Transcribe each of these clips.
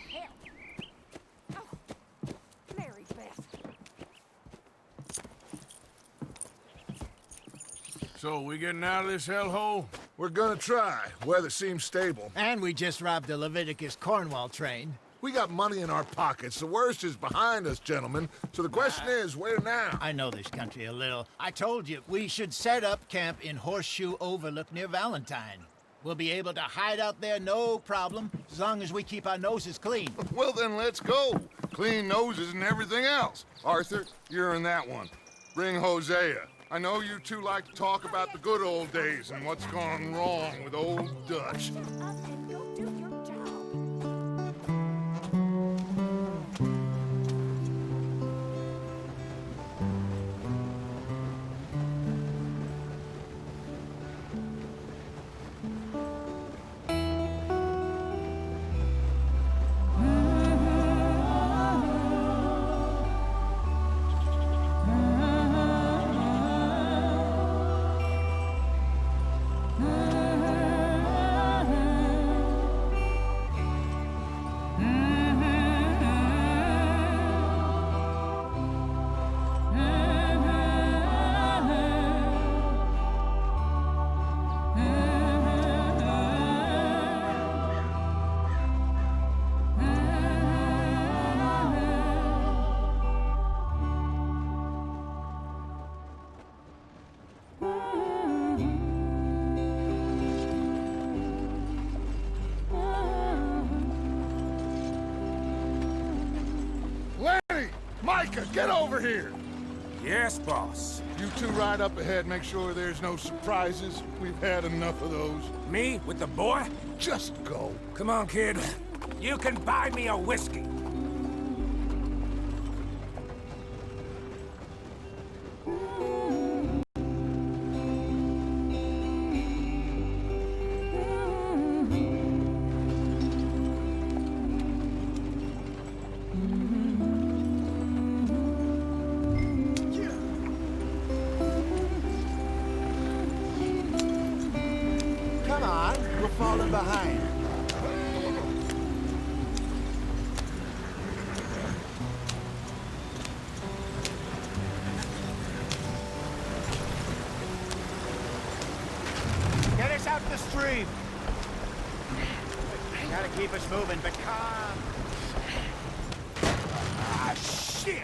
hell. Oh, Mary Beth. So, we getting out of this hellhole? We're gonna try. Weather seems stable. And we just robbed a Leviticus Cornwall train. We got money in our pockets. The worst is behind us, gentlemen. So the question is, where now? I know this country a little. I told you, we should set up camp in Horseshoe Overlook near Valentine. We'll be able to hide out there, no problem, as long as we keep our noses clean. Well, then let's go. Clean noses and everything else. Arthur, you're in that one. Bring Hosea. I know you two like to talk about the good old days and what's gone wrong with old Dutch. Shut up and go do your job. Micah, get over here! Yes, boss. You two ride up ahead, make sure there's no surprises. We've had enough of those. Me? With the boy? Just go. Come on, kid. You can buy me a whiskey. Come on, we're falling behind. Get us out the stream. Gotta keep us moving, but calm. Ah, shit!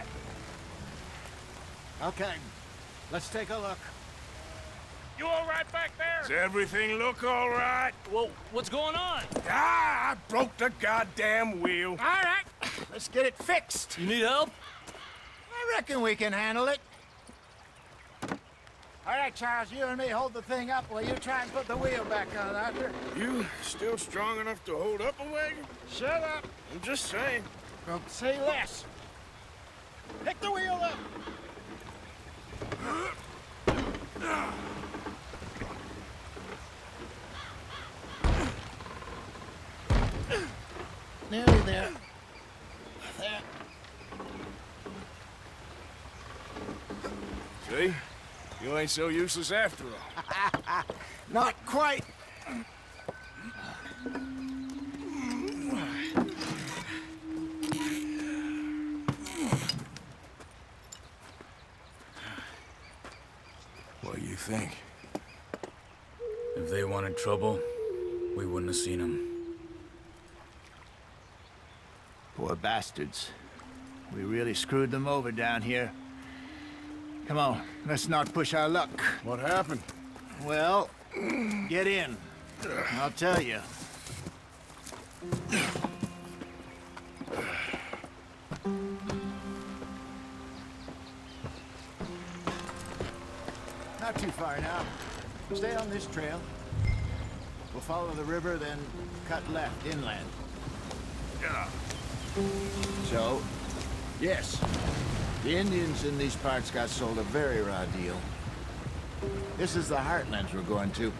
Okay, let's take a look. You all right back there? Does everything look all right? Well, what's going on? Ah, I broke the goddamn wheel. All right, let's get it fixed. You need help? I reckon we can handle it. All right, Charles, you and me hold the thing up while you try and put the wheel back on, Arthur. You still strong enough to hold up a wagon? Shut up. I'm just saying. Don't say less. Pick the wheel up. Nearly there. There. See? You ain't so useless after all. Not quite. What do you think? If they wanted trouble, we wouldn't have seen them. Poor bastards. We really screwed them over down here. Come on, let's not push our luck. What happened? Well, get in. I'll tell you. Not too far now. Stay on this trail. We'll follow the river, then cut left inland. Yeah. So, yes, the Indians in these parts got sold a very raw deal. This is the heartlands we're going to.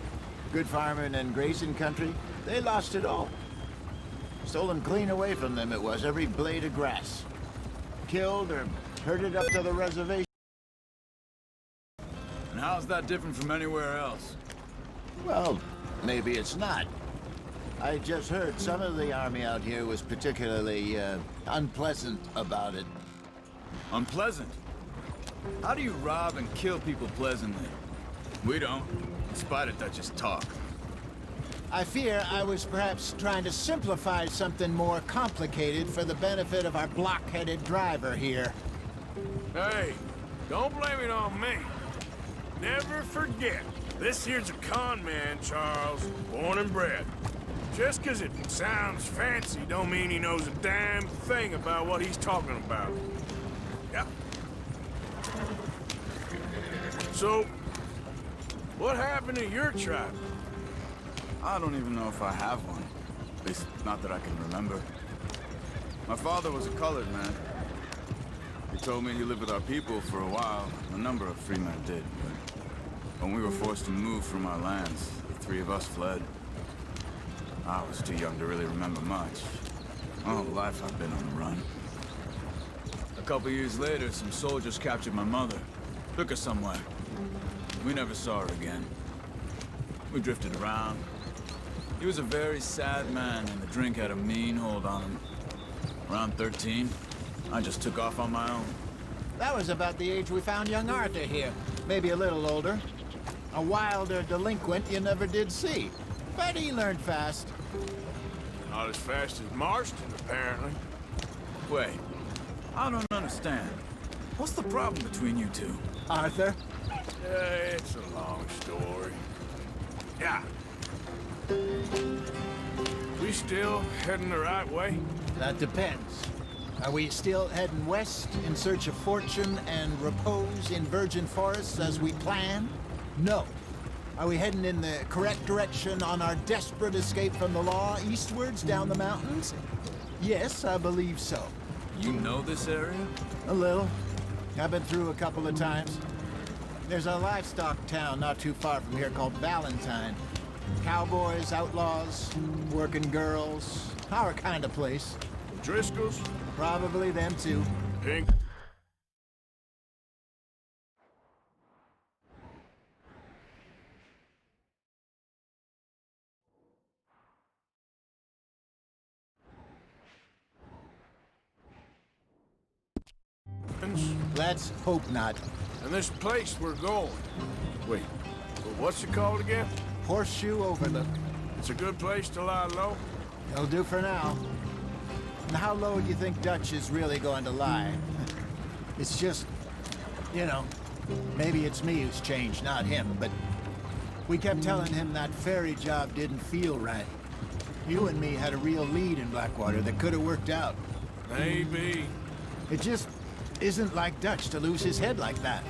Good farming and grazing country, they lost it all. Stolen clean away from them it was, every blade of grass. Killed or herded up to the reservation. And how's that different from anywhere else? Well, maybe it's not. I just heard some of the army out here was particularly, unpleasant about it. Unpleasant? How do you rob and kill people pleasantly? We don't, in spite of Dutch's talk. I fear I was perhaps trying to simplify something more complicated for the benefit of our blockheaded driver here. Hey, don't blame it on me. Never forget, this here's a con man, Charles, born and bred. Just 'cause it sounds fancy don't mean he knows a damn thing about what he's talking about. Yeah. So, what happened to your tribe? I don't even know if I have one. At least, not that I can remember. My father was a colored man. He told me he lived with our people for a while. A number of free men did, but when we were forced to move from our lands, the three of us fled. I was too young to really remember much. My whole life I've been on the run. A couple years later, some soldiers captured my mother. Took her somewhere. We never saw her again. We drifted around. He was a very sad man, and the drink had a mean hold on him. Around 13, I just took off on my own. That was about the age we found young Arthur here. Maybe a little older. A wilder delinquent you never did see. But he learned fast. Not as fast as Marston, apparently. Wait, I don't understand. What's the problem between you two? Arthur? It's a long story. Yeah. We still heading the right way? That depends. Are we still heading west in search of fortune and repose in virgin forests as we planned? No. Are we heading in the correct direction on our desperate escape from the law eastwards down the mountains? Yes, I believe so. You know this area? A little. I've been through a couple of times. There's a livestock town not too far from here called Valentine. Cowboys, outlaws, working girls, our kind of place. Driscoll's? Probably them too. Pink? Let's hope not. And this place we're going. Wait, but what's it called again? Horseshoe Overlook. It's a good place to lie low? It'll do for now. And how low do you think Dutch is really going to lie? It's just, you know, maybe it's me who's changed, not him, but we kept telling him that ferry job didn't feel right. You and me had a real lead in Blackwater that could have worked out. Maybe. It just isn't like Dutch to lose his head like that.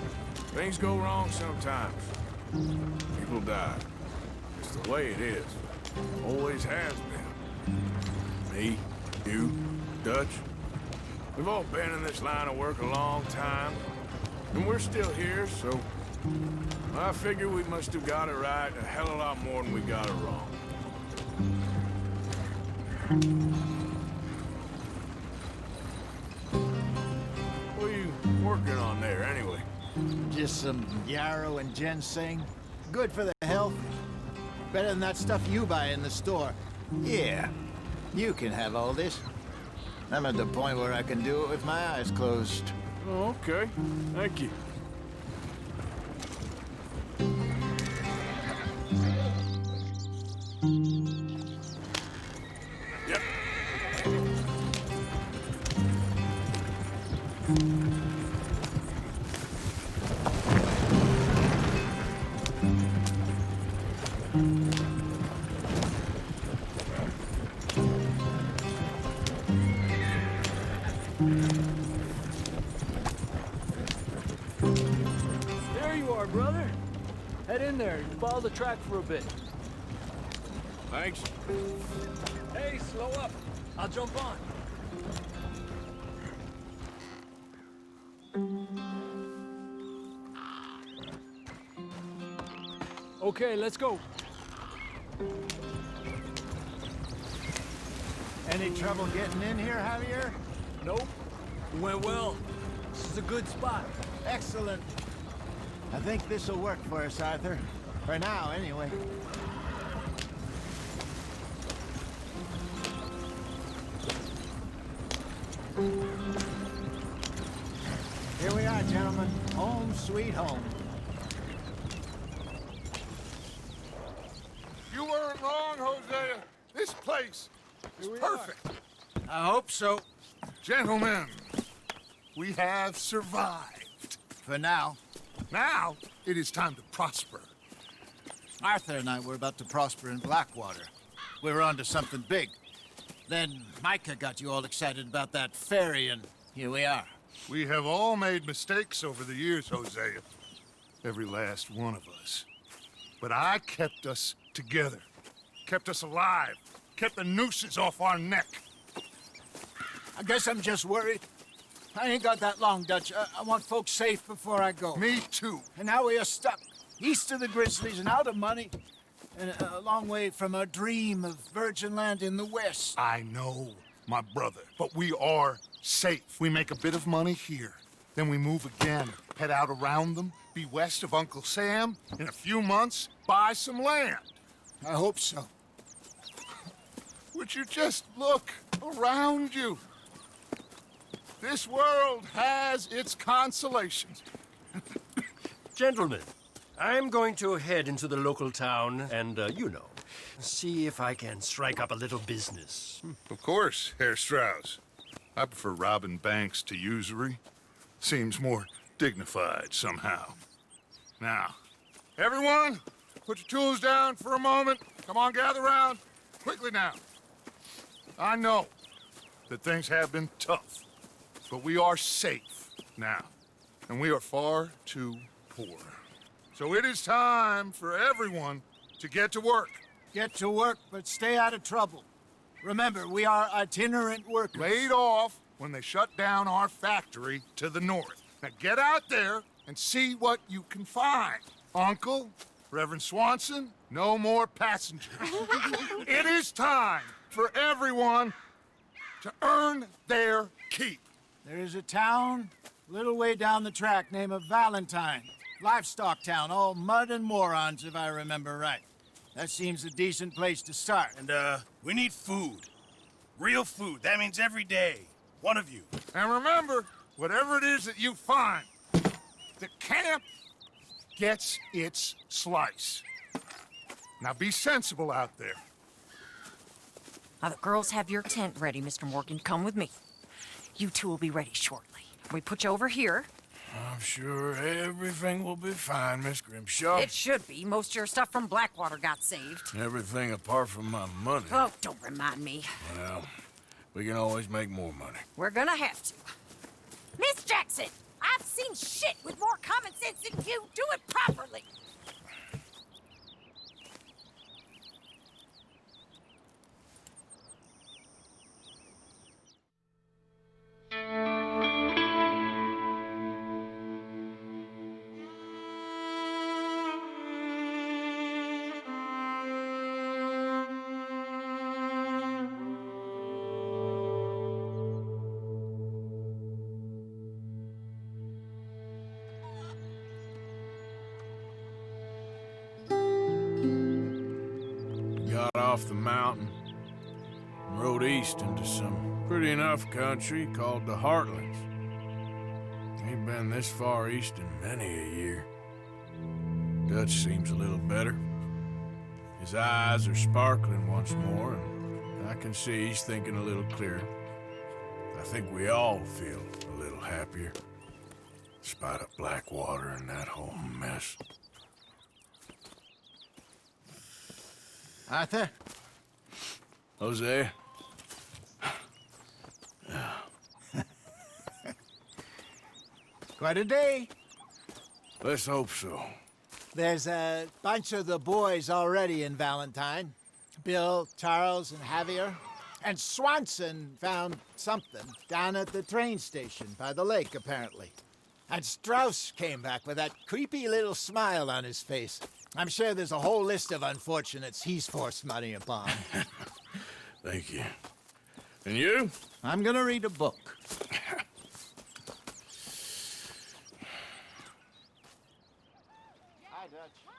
Things go wrong sometimes. People die. It's the way it is. Always has been. Me, you, Dutch. We've all been in this line of work a long time. And we're still here, so I figure we must have got it right a hell of a lot more than we got it wrong. What are you working on there, anyway? Just some yarrow and ginseng. Good for the health. Better than that stuff you buy in the store. Yeah, you can have all this. I'm at the point where I can do it with my eyes closed. Oh, okay. Thank you. Yep. There you are, brother. Head in there and follow the track for a bit. Thanks. Hey, slow up. I'll jump on. Okay, let's go. Any trouble getting in here, Javier? Nope. It went well. This is a good spot. Excellent. I think this'll work for us, Arthur. For now, anyway. Here we are, gentlemen. Home sweet home. You weren't wrong, Hosea. This place is perfect. I hope so. Gentlemen, we have survived. For now. Now, it is time to prosper. Arthur and I were about to prosper in Blackwater. We were onto something big. Then Micah got you all excited about that ferry, and here we are. We have all made mistakes over the years, Hosea. Every last one of us. But I kept us together. Kept us alive. Kept the nooses off our neck. I guess I'm just worried. I ain't got that long, Dutch. I want folks safe before I go. Me too. And now we are stuck, east of the Grizzlies and out of money, and a long way from our dream of virgin land in the west. I know, my brother, but we are safe. We make a bit of money here. Then we move again, head out around them, be west of Uncle Sam. In a few months, buy some land. I hope so. Would you just look around you? This world has its consolations. Gentlemen, I'm going to head into the local town and, see if I can strike up a little business. Of course, Herr Strauss. I prefer robbing banks to usury. Seems more dignified somehow. Now, everyone, put your tools down for a moment. Come on, gather round. Quickly now. I know that things have been tough, but we are safe now, and we are far too poor. So it is time for everyone to get to work. Get to work, but stay out of trouble. Remember, we are itinerant workers. Laid off when they shut down our factory to the north. Now get out there and see what you can find. Uncle, Reverend Swanson, no more passengers. It is time for everyone to earn their keep. There is a town a little way down the track named Valentine. Livestock town, all mud and morons, if I remember right. That seems a decent place to start. And, we need food. Real food. That means every day. One of you. And remember, whatever it is that you find, the camp gets its slice. Now be sensible out there. Now the girls have your tent ready, Mr. Morgan. Come with me. You two will be ready shortly. We put you over here. I'm sure everything will be fine, Miss Grimshaw. It should be. Most of your stuff from Blackwater got saved. Everything apart from my money. Oh, don't remind me. Well, we can always make more money. We're gonna have to. Miss Jackson, I've seen shit with more common sense than you. Do it properly. Got off the mountain and rode east into some pretty enough country called the Heartlands. Ain't been this far east in many a year. Dutch seems a little better. His eyes are sparkling once more, and I can see he's thinking a little clearer. I think we all feel a little happier, in spite of Blackwater and that whole mess. Arthur? Jose? Quite a day. Let's hope so. There's a bunch of the boys already in Valentine. Bill, Charles, and Javier. And Swanson found something down at the train station by the lake, apparently. And Strauss came back with that creepy little smile on his face. I'm sure there's a whole list of unfortunates he's forced money upon. Thank you. And you? I'm gonna read a book.